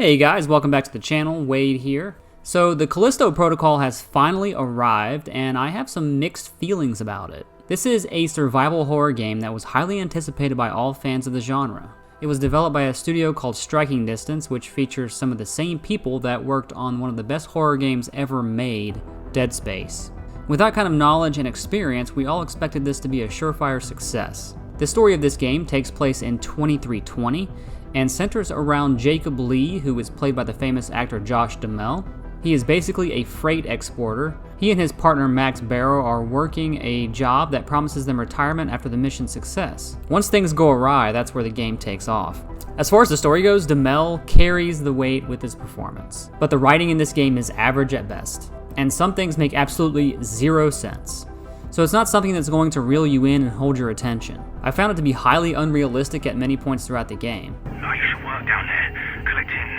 Hey guys, welcome back to the channel. Wade here. So the Callisto protocol has finally arrived, and I have some mixed feelings about it. This is a survival horror game that was highly anticipated by all fans of the genre. It was developed by a studio called Striking Distance, which features some of the same people that worked on one of the best horror games ever made, Dead Space. With that kind of knowledge and experience, we all expected this to be a surefire success. The story of this game takes place in 2320, and centers around Jacob Lee, who is played by the famous actor Josh Duhamel. He is basically a freight exporter. He and his partner Max Barrow are working a job that promises them retirement after the mission's success. Once things go awry, that's where the game takes off. As far as the story goes, Duhamel carries the weight with his performance, but the writing in this game is average at best, and some things make absolutely zero sense. So it's not something that's going to reel you in and hold your attention. I found it to be highly unrealistic at many points throughout the game. I used to work down there, collecting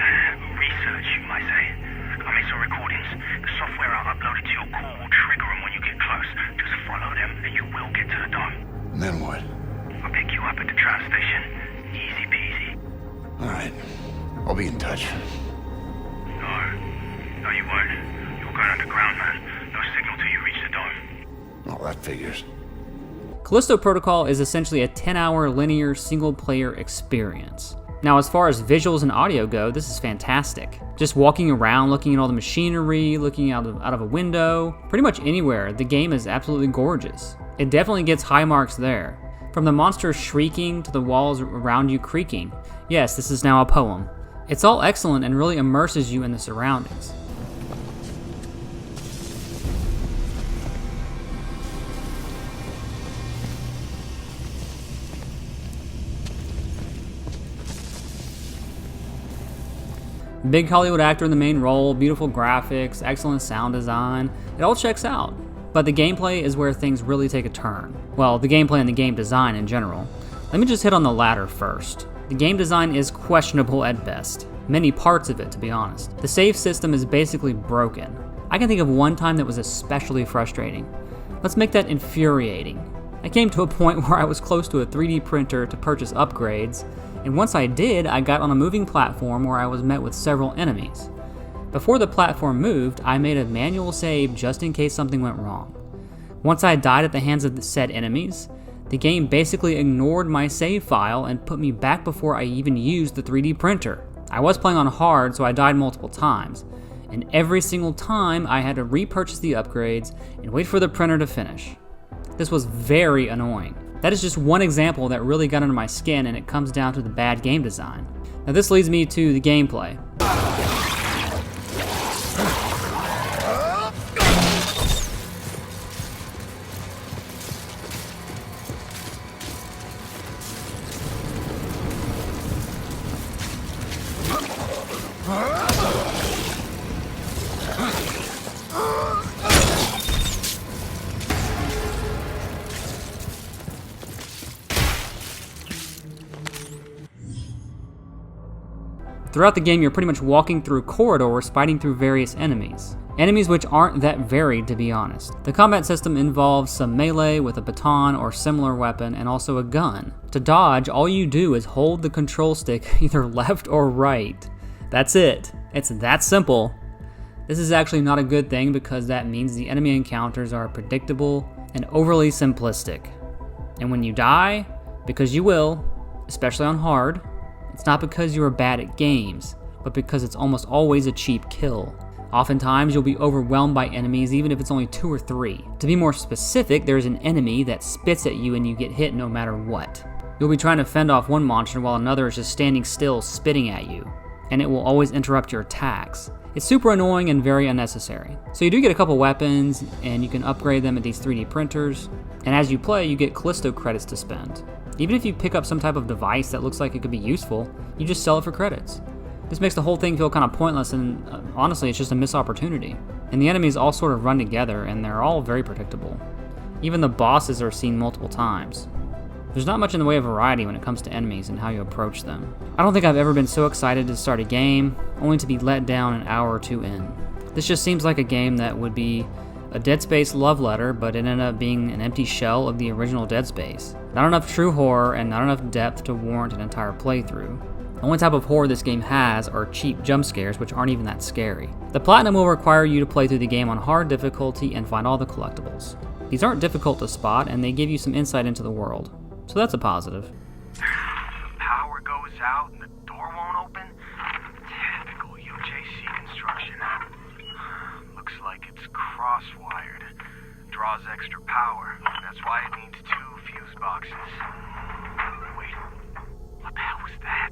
research, you might say. I made some recordings. The software I uploaded to your core will trigger them when you get close. Just follow them and you will get to the dome. And then what? I'll pick you up at the tram station. Easy peasy. Alright. I'll be in touch. No, you won't. You're going underground, man. No signal till you reach the dome. Oh, that figures. Callisto Protocol is essentially a 10-hour linear single-player experience. Now, as far as visuals and audio go, this is fantastic. Just walking around, looking at all the machinery, looking out of a window, pretty much anywhere, the game is absolutely gorgeous. It definitely gets high marks there. From the monsters shrieking to the walls around you creaking. Yes, this is now a poem. It's all excellent and really immerses you in the surroundings. Big Hollywood actor in the main role, beautiful graphics, excellent sound design, it all checks out. But the gameplay is where things really take a turn. Well, the gameplay and the game design in general. Let me just hit on the latter first. The game design is questionable at best. Many parts of it, to be honest. The save system is basically broken. I can think of one time that was especially frustrating. Let's make that infuriating. I came to a point where I was close to a 3D printer to purchase upgrades, and once I did, I got on a moving platform where I was met with several enemies. Before the platform moved, I made a manual save just in case something went wrong. Once I died at the hands of the said enemies, the game basically ignored my save file and put me back before I even used the 3D printer. I was playing on hard, so I died multiple times, and every single time I had to repurchase the upgrades and wait for the printer to finish. This was very annoying. That is just one example that really got under my skin, and it comes down to the bad game design. Now this leads me to the gameplay. Throughout the game, you're pretty much walking through corridors, fighting through various enemies. Enemies which aren't that varied, to be honest. The combat system involves some melee with a baton or similar weapon, and also a gun. To dodge, all you do is hold the control stick either left or right. That's it. It's that simple. This is actually not a good thing because that means the enemy encounters are predictable and overly simplistic. And when you die, because you will, especially on hard, it's not because you are bad at games, but because it's almost always a cheap kill. Oftentimes, you'll be overwhelmed by enemies even if it's only 2 or 3. To be more specific, there's an enemy that spits at you and you get hit no matter what. You'll be trying to fend off one monster while another is just standing still spitting at you, and it will always interrupt your attacks. It's super annoying and very unnecessary. So you do get a couple weapons, and you can upgrade them at these 3D printers, and as you play, you get Callisto credits to spend. Even if you pick up some type of device that looks like it could be useful, you just sell it for credits. This makes the whole thing feel kind of pointless, and honestly, it's just a missed opportunity. And the enemies all sort of run together, and they're all very predictable. Even the bosses are seen multiple times. There's not much in the way of variety when it comes to enemies and how you approach them. I don't think I've ever been so excited to start a game, only to be let down an hour or two in. This just seems like a game that would be a Dead Space love letter, but it ended up being an empty shell of the original Dead Space. Not enough true horror and not enough depth to warrant an entire playthrough. The only type of horror this game has are cheap jump scares, which aren't even that scary. The platinum will require you to play through the game on hard difficulty and find all the collectibles. These aren't difficult to spot, and they give you some insight into the world, so that's a positive. The power goes out and the door won't open? Typical UJC construction. Looks like it's cross-wired. Draws extra power. That's why it needs 2 fuse boxes. Wait, what the hell was that?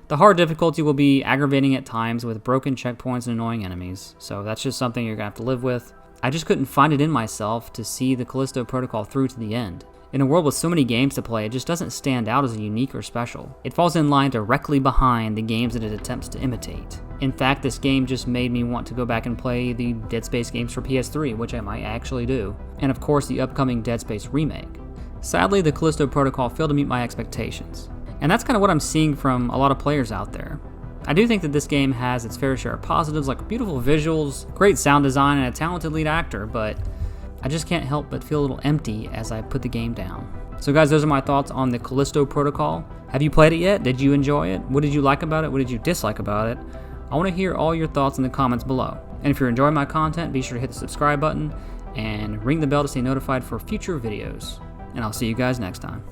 The hard difficulty will be aggravating at times with broken checkpoints and annoying enemies, so that's just something you're gonna have to live with. I just couldn't find it in myself to see the Callisto Protocol through to the end. In a world with so many games to play, it just doesn't stand out as unique or special. It falls in line directly behind the games that it attempts to imitate. In fact, this game just made me want to go back and play the Dead Space games for PS3, which I might actually do. And of course, the upcoming Dead Space remake. Sadly, the Callisto Protocol failed to meet my expectations. And that's kind of what I'm seeing from a lot of players out there. I do think that this game has its fair share of positives like beautiful visuals, great sound design, and a talented lead actor, but I just can't help but feel a little empty as I put the game down. So guys, those are my thoughts on the Callisto Protocol. Have you played it yet? Did you enjoy it? What did you like about it? What did you dislike about it? I want to hear all your thoughts in the comments below. And if you're enjoying my content, be sure to hit the subscribe button and ring the bell to stay notified for future videos. And I'll see you guys next time.